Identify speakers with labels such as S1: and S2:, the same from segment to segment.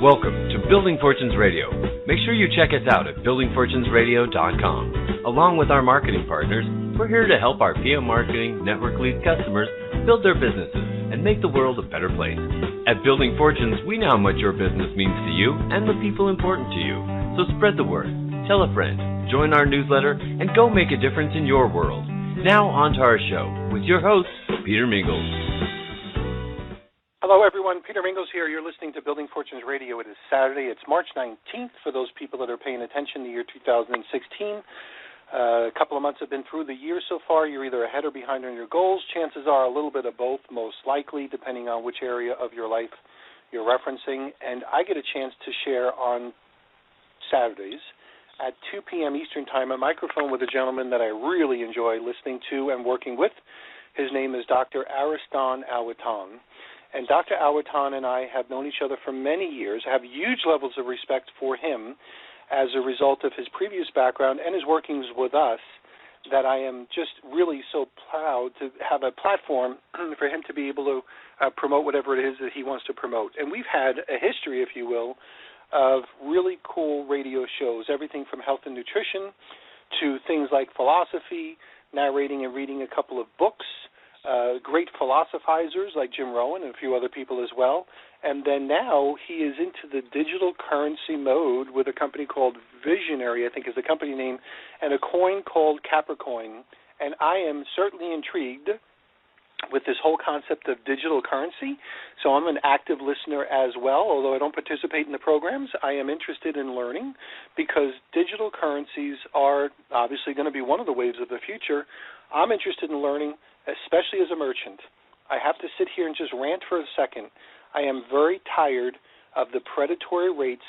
S1: Welcome to Building Fortunes Radio. Make sure you check us out at buildingfortunesradio.com. Along with our marketing partners, we're here to help our PM Marketing Network Lead customers build their businesses and make the world a better place. At Building Fortunes, we know how much your business means to you and the people important to you. So spread the word, tell a friend, join our newsletter, and go make a difference in your world. Now on to our show with your host, Peter Mingles.
S2: Hello, everyone. Peter Mingles here. You're listening to Building Fortunes Radio. It is Saturday. It's March 19th for those people that are paying attention, the year 2016. A couple of months have been through the year so far. You're either ahead or behind on your goals. Chances are a little bit of both, most likely, depending on which area of your life you're referencing. And I get a chance to share on Saturdays at 2 p.m. Eastern Time a microphone with a gentleman that I really enjoy listening to and working with. His name is Dr. Ariston Awitan. And Dr. Awitan and I have known each other for many years, have huge levels of respect for him as a result of his previous background and his workings with us, that I am just really so proud to have a platform for him to be able to promote whatever it is that he wants to promote. And we've had a history, if you will, of really cool radio shows, everything from health and nutrition to things like philosophy, narrating and reading a couple of books, great philosophizers like Jim Rohn and a few other people as well. And then now he is into the digital currency mode with a company called Vizionary, I think is the company name, and a coin called Capricoin. And I am certainly intrigued with this whole concept of digital currency. So I'm an active listener as well, although I don't participate in the programs. I am interested in learning because digital currencies are obviously going to be one of the waves of the future. I'm interested in learning, especially as a merchant. I have to sit here and just rant for a second. I am very tired of the predatory rates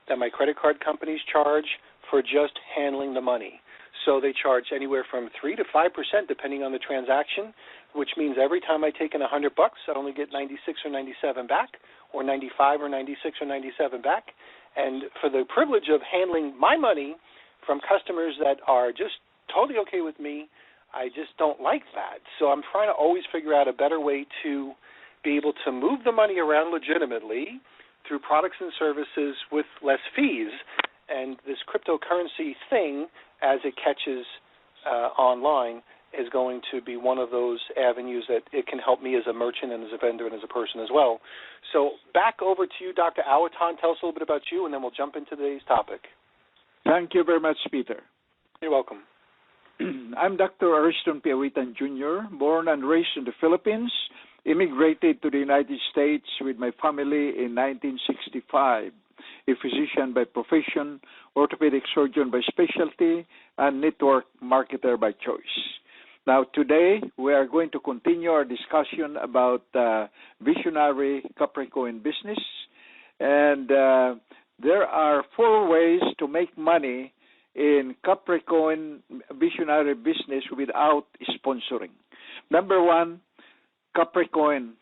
S2: that my credit card companies charge for just handling the money. So they charge anywhere from 3 to 5% depending on the transaction, which means every time I take in $100, I only get 96 or 97 back, or 95 or 96 or 97 back. And for the privilege of handling my money from customers that are just totally okay with me, I just don't like that. So I'm trying to always figure out a better way to be able to move the money around legitimately through products and services with less fees. And this cryptocurrency thing, as it catches online, is going to be one of those avenues that it can help me as a merchant and as a vendor and as a person as well. So back over to you, Dr. Awitan. Tell us a little bit about you, and then we'll jump into today's topic.
S3: Thank you very much, Peter.
S2: You're welcome.
S3: I'm Dr. Ariston Awitan Jr., born and raised in the Philippines, immigrated to the United States with my family in 1965, a physician by profession, orthopedic surgeon by specialty, and network marketer by choice. Now, today, we are going to continue our discussion about Vizionary Capricoin business, and there are 4 ways to make money in Capricoin Vizionary business without sponsoring. Number 1, Capricoin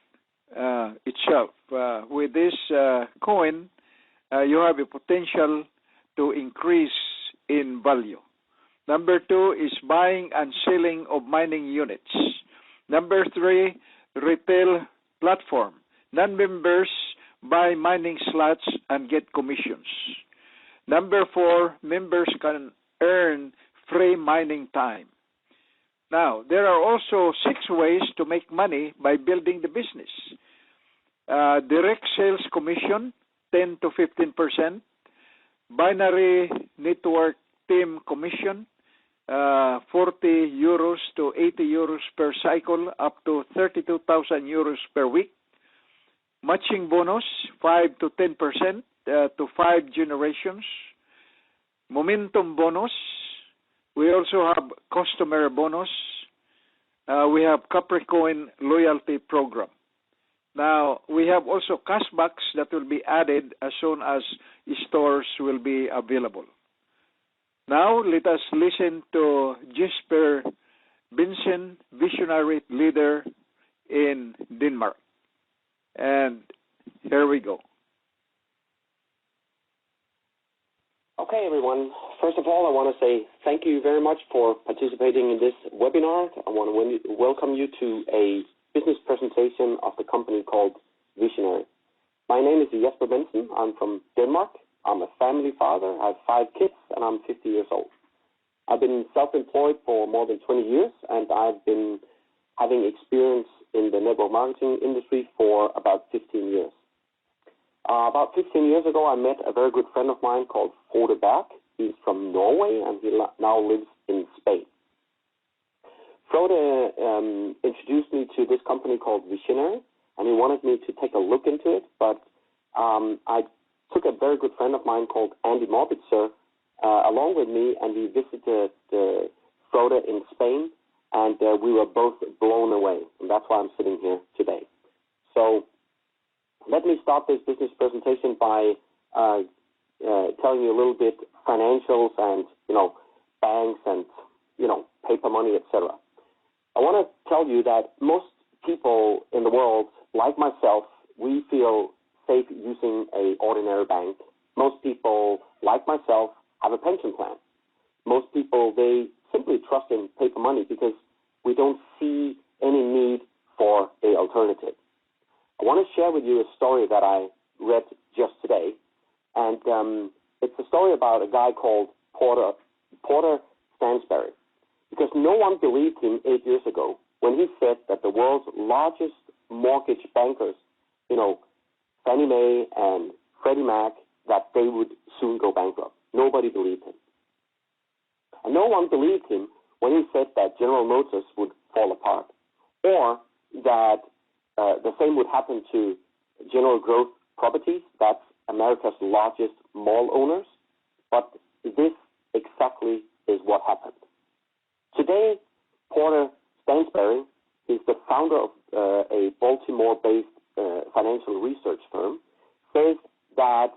S3: itself. With this coin, you have a potential to increase in value. Number 2 is buying and selling of mining units. Number 3, retail platform. Non-members buy mining slots and get commissions. Number 4, members can earn free mining time. Now, there are also 6 ways to make money by building the business. Direct sales commission, 10 to 15%. Binary network team commission, 40 euros to 80 euros per cycle, up to 32,000 euros per week. Matching bonus, 5 to 10%. To 5 generations. Momentum bonus. We also have customer bonus. We have Capricoin loyalty program. Now, we have also cashbacks that will be added as soon as stores will be available. Now, let us listen to Jesper Benson, visionary leader in Denmark. And here we go.
S4: Okay, everyone. First of all, I want to say thank you very much for participating in this webinar. I want to welcome you to a business presentation of the company called Vizionary. My name is Jesper Benson. I'm from Denmark. I'm a family father. I have 5 kids, and I'm 50 years old. I've been self-employed for more than 20 years, and I've been having experience in the network marketing industry for about 15 years. About 15 years ago, I met a very good friend of mine called Frode Berg. He's from Norway, and he now lives in Spain. Frode introduced me to this company called Vizionary, and he wanted me to take a look into it, but I took a very good friend of mine called Andy Morbitzer along with me, and we visited Frode in Spain, and we were both blown away, and that's why I'm sitting here today. So let me start this business presentation by telling you a little bit financials and, banks and, paper money, etc. I want to tell you that most people in the world, like myself, we feel safe using an ordinary bank. Most people, like myself, have a pension plan. Most people, they simply trust in paper money because we don't see any need for an alternative. I want to share with you a story that I read just today, and it's a story about a guy called Porter Stansberry, because no one believed him 8 years ago when he said that the world's largest mortgage bankers, Fannie Mae and Freddie Mac, that they would soon go bankrupt. Nobody believed him. And no one believed him when he said that General Motors would fall apart, or that the same would happen to General Growth Properties, that's America's largest mall owners. But this exactly is what happened. Today, Porter Stansberry is the founder of a Baltimore-based financial research firm, says that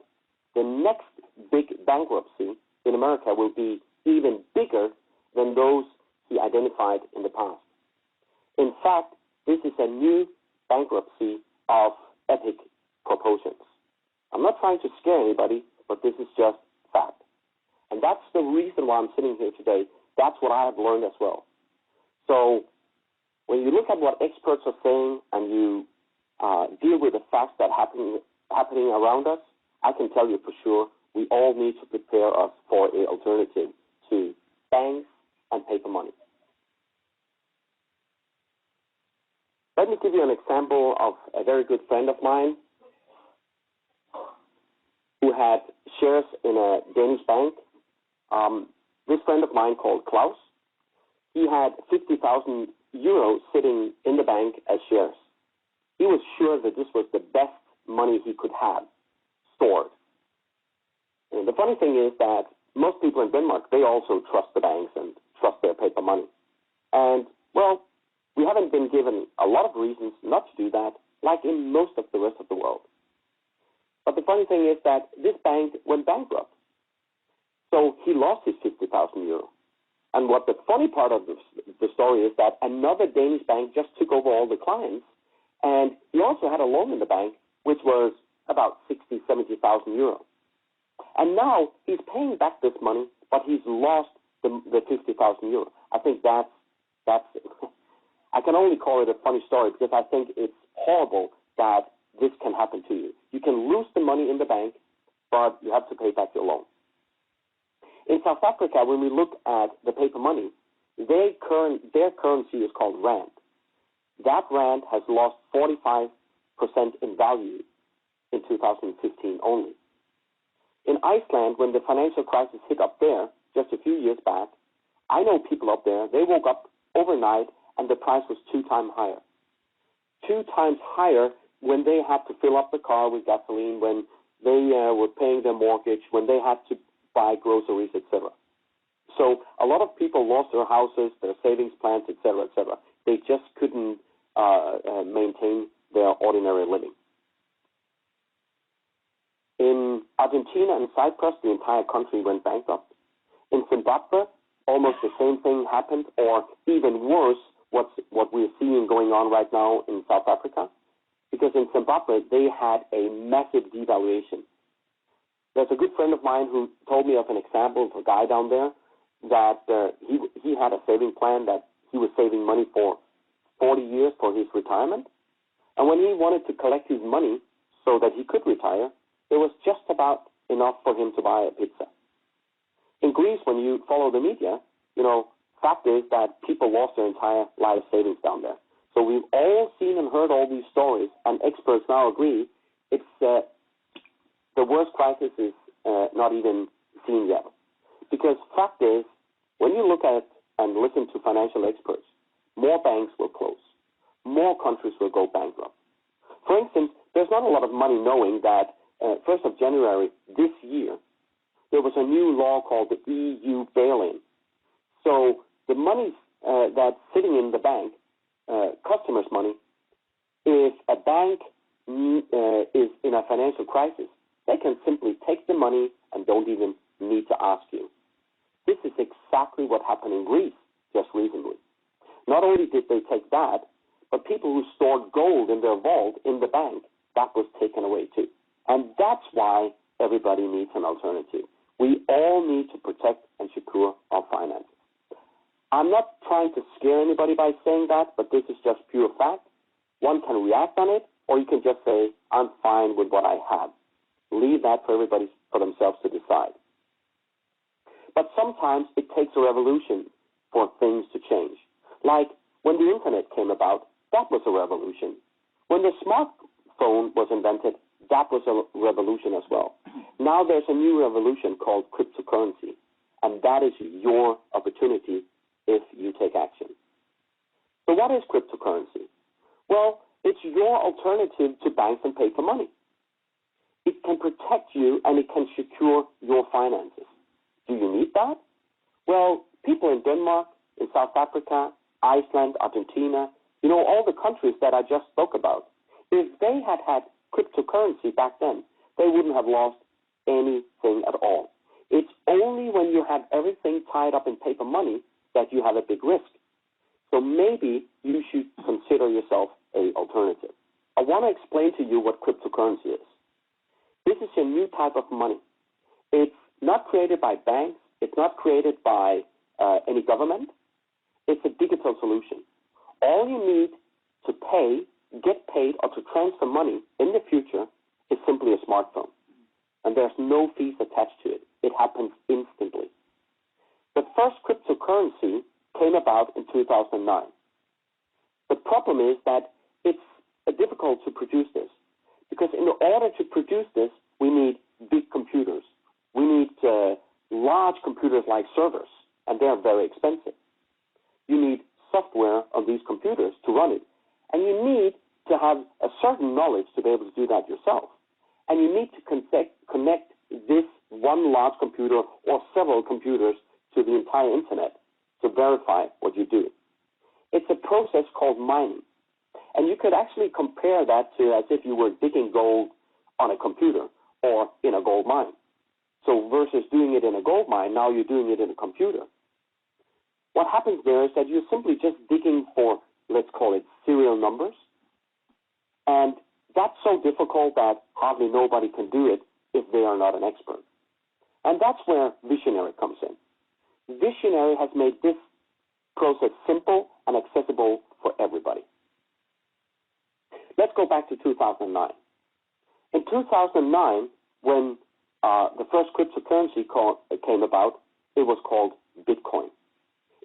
S4: the next big bankruptcy in America will be even bigger than those he identified in the past. In fact, this is a new bankruptcy of epic proportions. I'm not trying to scare anybody, but this is just fact. And that's the reason why I'm sitting here today. That's what I have learned as well. So when you look at what experts are saying and you deal with the facts that are happening around us, I can tell you for sure we all need to prepare us for an alternative to banks and paper money. Let me give you an example of a very good friend of mine who had shares in a Danish bank. This friend of mine called Klaus, he had 50,000 euros sitting in the bank as shares. He was sure that this was the best money he could have stored. And the funny thing is that most people in Denmark, they also trust the banks and trust their paper money. And, well, we haven't been given a lot of reasons not to do that, like in most of the rest of the world. But the funny thing is that this bank went bankrupt. So he lost his 50,000 euro. And what the funny part of the story is that another Danish bank just took over all the clients, and he also had a loan in the bank, which was about 60,000, 70,000 euro. And now he's paying back this money, but he's lost the 50,000 euro. I think that's I can only call it a funny story because I think it's horrible that this can happen to you. You can lose the money in the bank, but you have to pay back your loan. In South Africa, when we look at the paper money, their currency is called rand. That rand has lost 45% in value in 2015 only. In Iceland, when the financial crisis hit up there just a few years back, I know people up there, they woke up overnight and the price was 2 times higher. 2 times higher when they had to fill up the car with gasoline, when they were paying their mortgage, when they had to buy groceries, etc. So a lot of people lost their houses, their savings plans, etc., etc. They just couldn't maintain their ordinary living. In Argentina and Cyprus, the entire country went bankrupt. In Zimbabwe, almost the same thing happened, or even worse, what we're seeing going on right now in South Africa. Because in Zimbabwe, they had a massive devaluation. There's a good friend of mine who told me of an example of a guy down there that he had a saving plan that he was saving money for 40 years for his retirement. And when he wanted to collect his money so that he could retire, there was just about enough for him to buy a pizza. In Greece, when you follow the media, fact is that people lost their entire life savings down there. So we've all seen and heard all these stories, and experts now agree it's the worst crisis is not even seen yet. Because fact is, when you look at and listen to financial experts, more banks will close. More countries will go bankrupt. For instance, there's not a lot of money knowing that 1st of January this year, there was a new law called the EU bail-in. So the money that's sitting in the bank, customers' money, if a bank is in a financial crisis, they can simply take the money and don't even need to ask you. This is exactly what happened in Greece just recently. Not only did they take that, but people who stored gold in their vault in the bank, that was taken away too. And that's why everybody needs an alternative. We all need to protect and secure our finances. I'm not trying to scare anybody by saying that, but this is just pure fact. One can react on it, or you can just say, I'm fine with what I have. Leave that for everybody, for themselves to decide. But sometimes it takes a revolution for things to change. Like when the internet came about, that was a revolution. When the smartphone was invented, that was a revolution as well. Now there's a new revolution called cryptocurrency, and that is your opportunity if you take action. So what is cryptocurrency? Well, it's your alternative to banks and paper money. It can protect you and it can secure your finances. Do you need that? Well, people in Denmark, in South Africa, Iceland, Argentina, all the countries that I just spoke about, if they had had cryptocurrency back then, they wouldn't have lost anything at all. It's only when you have everything tied up in paper money that you have a big risk. So maybe you should consider yourself an alternative. I want to explain to you what cryptocurrency is. This is a new type of money. It's not created by banks. It's not created by any government. It's a digital solution. All you need to pay, get paid, or to transfer money in the future is simply a smartphone. And there's no fees attached to it. It happens instantly. The first cryptocurrency came about in 2009. The problem is that it's difficult to produce this, because in order to produce this, we need big computers. We need large computers like servers, and they're very expensive. You need software on these computers to run it, and you need to have a certain knowledge to be able to do that yourself. And you need to connect this one large computer or several computers to the entire internet to verify what you do. It's a process called mining. And you could actually compare that to as if you were digging gold on a computer or in a gold mine. So versus doing it in a gold mine, now you're doing it in a computer. What happens there is that you're simply just digging for, let's call it, serial numbers. And that's so difficult that hardly nobody can do it if they are not an expert. And that's where Vizionary comes in. Vizionary has made this process simple and accessible for everybody. Let's go back to 2009. In 2009, when the first cryptocurrency came about, it was called Bitcoin.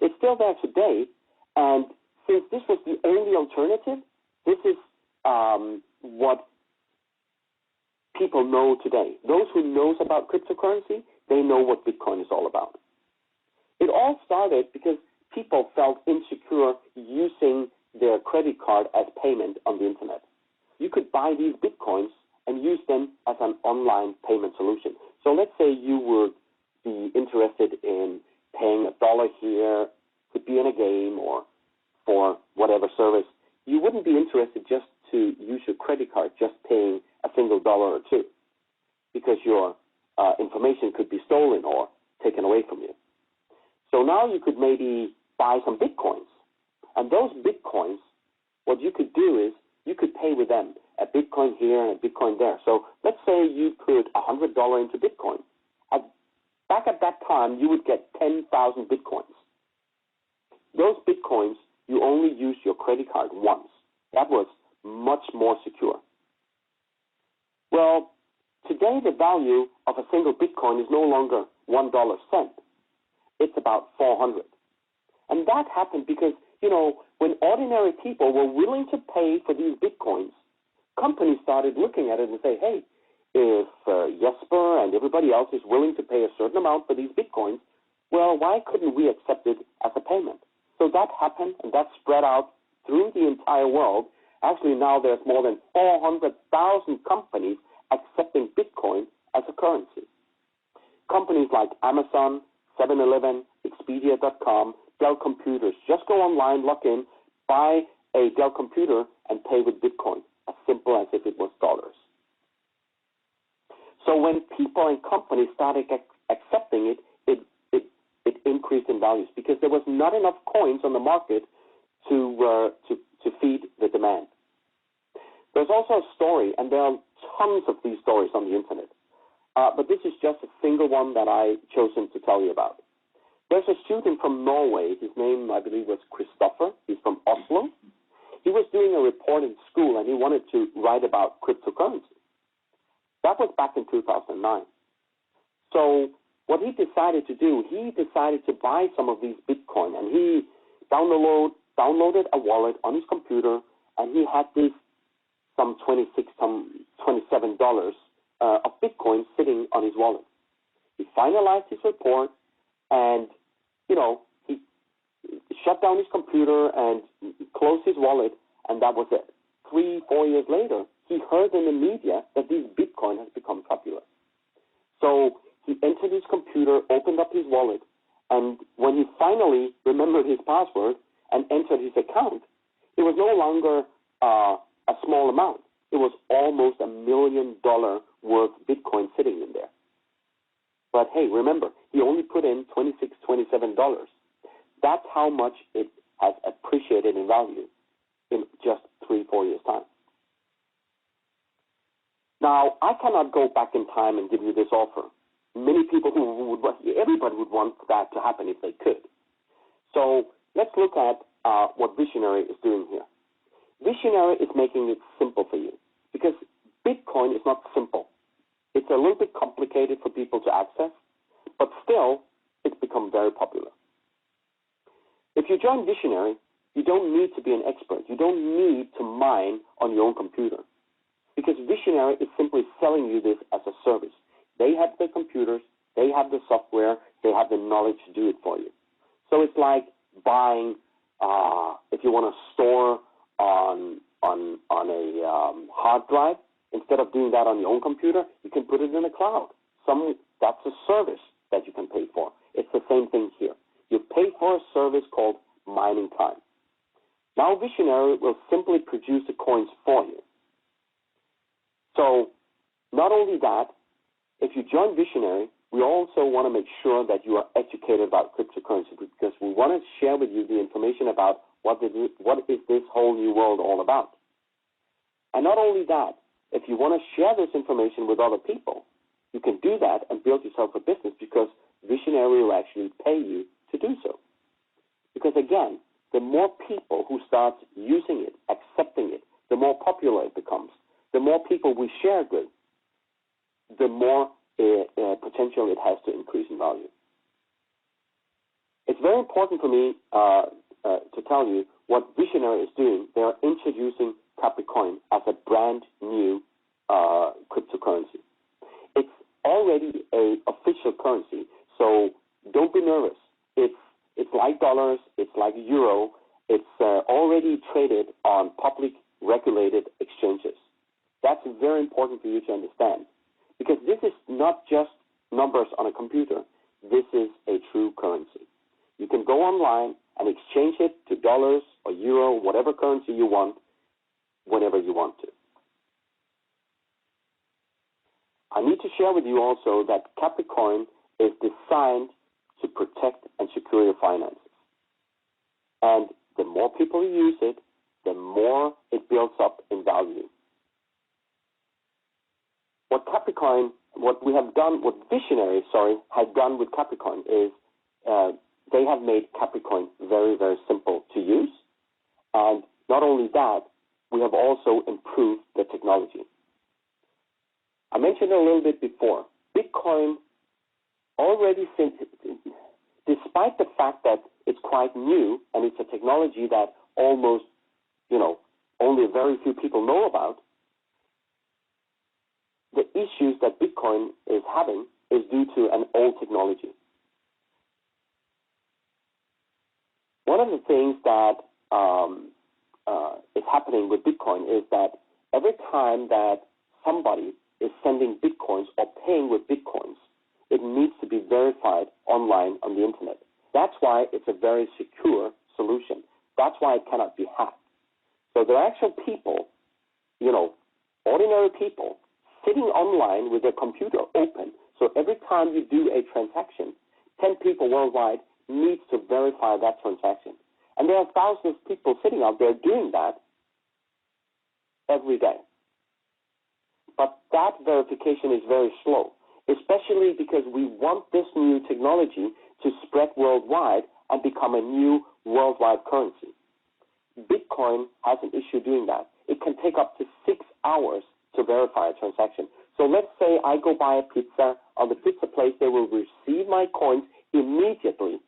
S4: It's still there today, and since this was the only alternative, this is what people know today. Those who knows about cryptocurrency, they know what Bitcoin is all about. It all started because people felt insecure using their credit card as payment on the internet. You could buy these Bitcoins and use them as an online payment solution. So let's say you would be interested in paying $1 here, could be in a game or for whatever service. You wouldn't be interested just to use your credit card, just paying a single $1 or $2, because your information could be stolen or taken away from you. So now you could maybe buy some Bitcoins. And those Bitcoins, what you could do is you could pay with them, a Bitcoin here and a Bitcoin there. So let's say you put $100 into Bitcoin. Back at that time, you would get 10,000 Bitcoins. Those Bitcoins, you only use your credit card once. That was much more secure. Well, today the value of a single Bitcoin is no longer $1 cent. It's about 400. And that happened because, when ordinary people were willing to pay for these Bitcoins, companies started looking at it and say, hey, if Jesper and everybody else is willing to pay a certain amount for these Bitcoins, well, why couldn't we accept it as a payment? So that happened, and that spread out through the entire world. Actually, now there's more than 400,000 companies accepting Bitcoin as a currency. Companies like Amazon, 7-Eleven, Expedia.com, Dell Computers. Just go online, log in, buy a Dell computer, and pay with Bitcoin, as simple as if it was dollars. So when people and companies started accepting it increased in values because there was not enough coins on the market to feed the demand. There's also a story, and there are tons of these stories on the internet, but this is just a single one that I chosen to tell you about. There's a student from Norway. His name, I believe, was Christopher. He's from Oslo. He was doing a report in school, and he wanted to write about cryptocurrency. That was back in 2009. So what he decided to do, he decided to buy some of these Bitcoin, and he downloaded a wallet on his computer, and he had this some $27 of Bitcoin sitting on his wallet. He finalized his report, and he shut down his computer and closed his wallet, and that was it. 3-4 years later, he heard in the media that this Bitcoin has become popular. So he entered his computer, opened up his wallet, and when he finally remembered his password and entered his account, it was no longer a small amount. It was almost $1 million worth Bitcoin sitting in there. But hey, remember, he only put in $27. That's how much it has appreciated in value in just 3-4 years' time. Now, I cannot go back in time and give you this offer. Many people everybody would want that to happen if they could. So let's look at what Vizionary is doing here. Vizionary is making it simple for you because Bitcoin is not simple. It's a little bit complicated for people to access, but still, it's become very popular. If you join Vizionary, you don't need to be an expert. You don't need to mine on your own computer because Vizionary is simply selling you this as a service. They have the computers, they have the software, they have the knowledge to do it for you. So it's like buying, if you want to store on a hard drive, instead of doing that on your own computer, you can put it in the cloud. That's a service that you can pay for. It's the same thing here. You pay for a service called mining time. Now Vizionary will simply produce the coins for you. So not only that, if you join Vizionary, we also want to make sure that you are educated about cryptocurrency because we want to share with you the information about what is this whole new world all about. And not only that, if you want to share this information with other people, you can do that and build yourself a business because Vizionary will actually pay you to do so. Because again, the more people who start using it, accepting it, the more popular it becomes. The more people we share it with, the more potential it has to increase in value. It's very important for me to tell you what Vizionary is doing. They are introducing Capricoin as a brand new cryptocurrency. It's already an official currency, so don't be nervous. It's like dollars, it's like euro, it's already traded on public regulated exchanges. That's very important for you to understand because this is not just numbers on a computer. This is a true currency. You can go online and exchange it to dollars or euro, whatever currency you want, whenever you want to. I need to share with you also that Capricoin is designed to protect and secure your finances. And the more people use it, the more it builds up in value. What Vizionary has done with Capricoin is they have made Capricoin very, very simple to use. And not only that, we have also improved the technology. I mentioned a little bit before, Bitcoin already, despite the fact that it's quite new and it's a technology that almost, only very few people know about, the issues that Bitcoin is having is due to an old technology. One of the things that is happening with Bitcoin is that every time that somebody is sending Bitcoins or paying with Bitcoins, it needs to be verified online on the internet. That's why it's a very secure solution. That's why it cannot be hacked. So there are actual people, ordinary people, sitting online with their computer open. So every time you do a transaction, 10 people worldwide needs to verify that transaction. And there are thousands of people sitting out there doing that every day. But that verification is very slow, especially because we want this new technology to spread worldwide and become a new worldwide currency. Bitcoin has an issue doing that. It can take up to 6 hours to verify a transaction. So let's say I go buy a pizza on the pizza place. They will receive my coins immediately,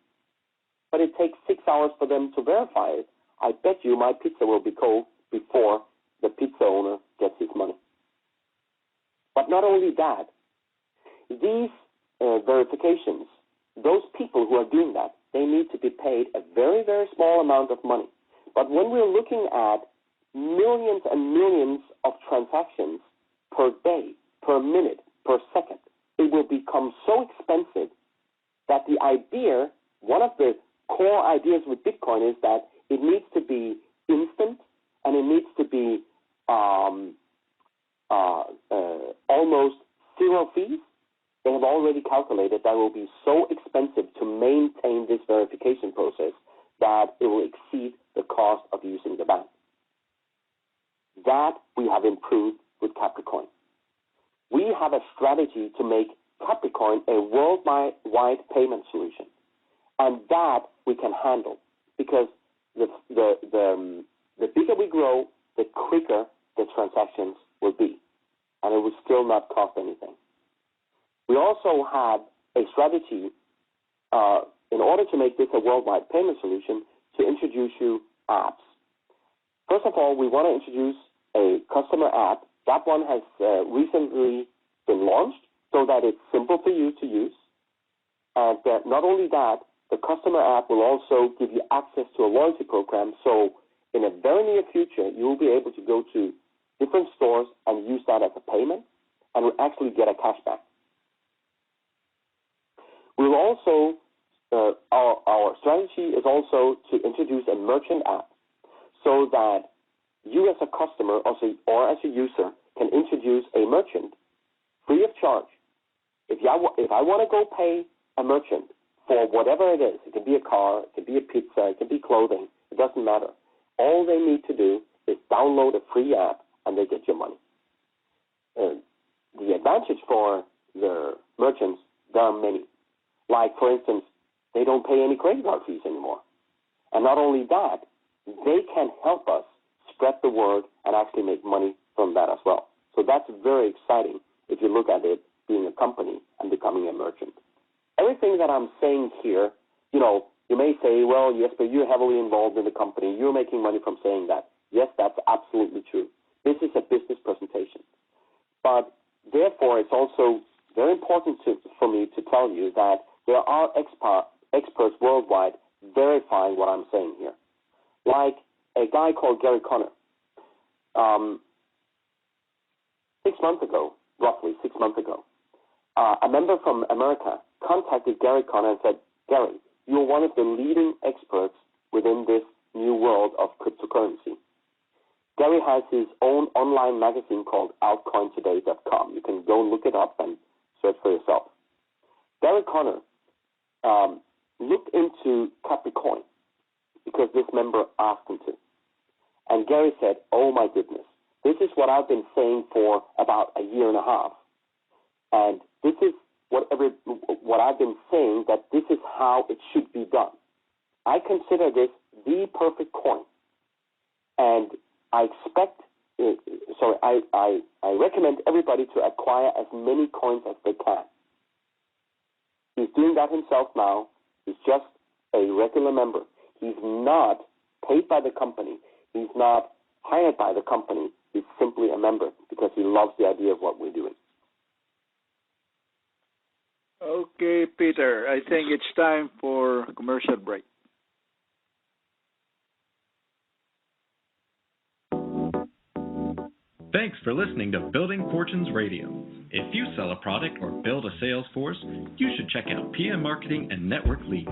S4: but it takes 6 hours for them to verify it. I bet you my pizza will be cold before the pizza owner gets his money. But not only that, these verifications, those people who are doing that, they need to be paid a very, very small amount of money. But when we're looking at millions and millions of transactions per day, per minute, per second, it will become so expensive that the idea, one of the core ideas with Bitcoin is that it needs to be instant and it needs to be almost zero fees. They have already calculated that it will be so expensive to maintain this verification process that it will exceed the cost of using the bank. That we have improved with Capricoin. We have a strategy to make Capricoin a worldwide payment solution, and that we can handle because the bigger we grow, the quicker the transactions will be, and it will still not cost anything. We also have a strategy in order to make this a worldwide payment solution to introduce you apps. First of all, we want to introduce a customer app. That one has recently been launched so that it's simple for you to use. And not only that, the customer app will also give you access to a loyalty program. So in a very near future, you will be able to go to different stores and use that as a payment and actually get a cashback. We'll also, our strategy is also to introduce a merchant app so that you as a customer or as a user can introduce a merchant free of charge. If I want to go pay a merchant for whatever it is, it can be a car, it can be a pizza, it can be clothing, it doesn't matter. All they need to do is download a free app and they get your money. The advantage for the merchants, there are many. Like, for instance, they don't pay any credit card fees anymore. And not only that, they can help us spread the word and actually make money from that as well. So that's very exciting if you look at it being a company and becoming a merchant. Everything that I'm saying here, you may say, well, yes, but you're heavily involved in the company. You're making money from saying that. Yes, that's absolutely true. This is a business presentation. But therefore, it's also very important for me to tell you that there are experts worldwide verifying what I'm saying here. Like a guy called Gary Conner. 6 months ago, roughly 6 months ago, a member from America contacted Gary Conner and said, Gary, you're one of the leading experts within this new world of cryptocurrency. Gary has his own online magazine called altcointoday.com. You can go look it up and search for yourself. Gary Conner looked into Capricoin because this member asked him to. And Gary said, oh my goodness, this is what I've been saying for about a year and a half. And this is what I've been saying, that this is how it should be done. I consider this the perfect coin. And I expect I recommend everybody to acquire as many coins as they can. He's doing that himself now. He's just a regular member. He's not paid by the company. He's not hired by the company. He's simply a member because he loves the idea of what we're doing.
S3: Okay, Peter, I think it's time for a commercial break.
S5: Thanks for listening to Building Fortunes Radio. If you sell a product or build a sales force, you should check out PM Marketing and Network Leads.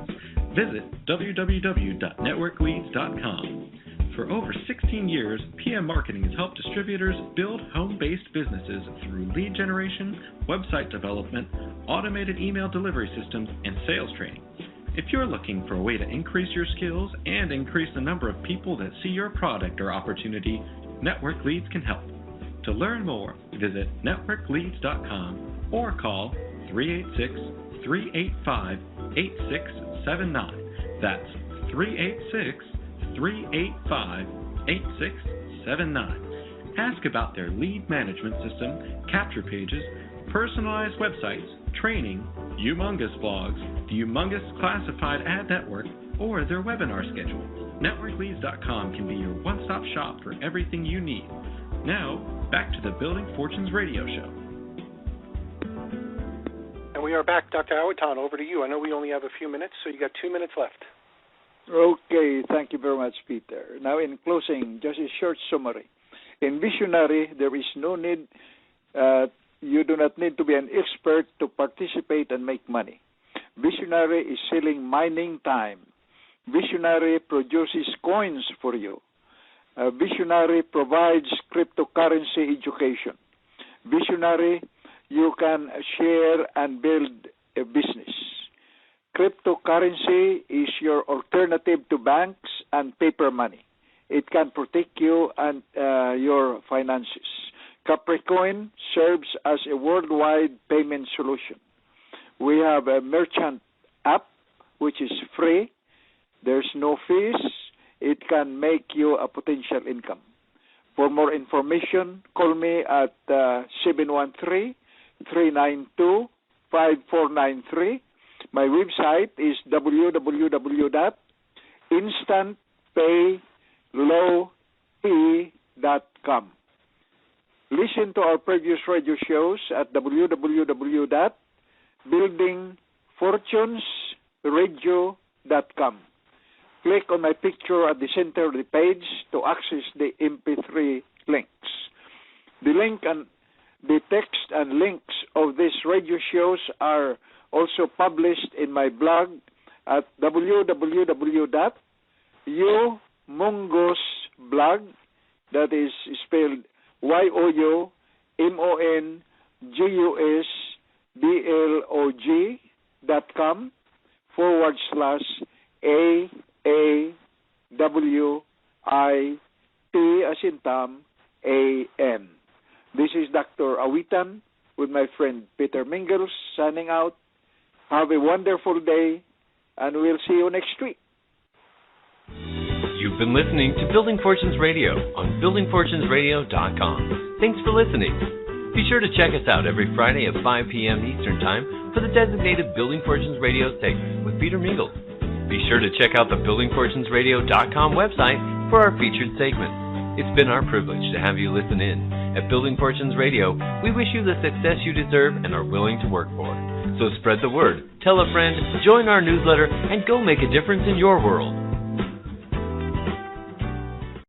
S5: Visit www.networkleads.com. For over 16 years, PM Marketing has helped distributors build home-based businesses through lead generation, website development, automated email delivery systems, and sales training. If you're looking for a way to increase your skills and increase the number of people that see your product or opportunity, Network Leads can help. To learn more, visit networkleads.com or call 386-385-8679. That's 386-385-8679. Ask about their lead management system, capture pages, personalized websites, training, humongous blogs, the humongous classified ad network, or their webinar schedule. NetworkLeads.com can be your one-stop shop for everything you need. Now, back to the Building Fortunes Radio Show.
S2: And we are back. Dr. Awitan, over to you. I know we only have a few minutes, so you got 2 minutes left.
S3: Okay, thank you very much, Peter. Now, in closing, just a short summary. In Vizionary, there is no need, you do not need to be an expert to participate and make money. Vizionary is selling mining time. Vizionary produces coins for you. Vizionary provides cryptocurrency education. Vizionary, you can share and build a business. Cryptocurrency is your alternative to banks and paper money. It can protect you and your finances. Capricoin serves as a worldwide payment solution. We have a merchant app, which is free. There's no fees. It can make you a potential income. For more information, call me at 713-392-5493. My website is www.instantpaylow.com. Listen to our previous radio shows at www.buildingfortunesradio.com. Click on my picture at the center of the page to access the MP3 links. The link and the text and links of these radio shows are also published in my blog at www.youmongosblog, that is spelled youmongosblog.com/AAWIT as in Tom, A-N. This is Dr. Awitan with my friend Peter Mingles signing out. Have a wonderful day, and we'll see you next week.
S1: You've been listening to Building Fortunes Radio on buildingfortunesradio.com. Thanks for listening. Be sure to check us out every Friday at 5 p.m. Eastern Time for the designated Building Fortunes Radio segment with Peter Mingles. Be sure to check out the buildingfortunesradio.com website for our featured segments. It's been our privilege to have you listen in. At Building Fortunes Radio, we wish you the success you deserve and are willing to work for. So spread the word, tell a friend, join our newsletter, and go make a difference in your world.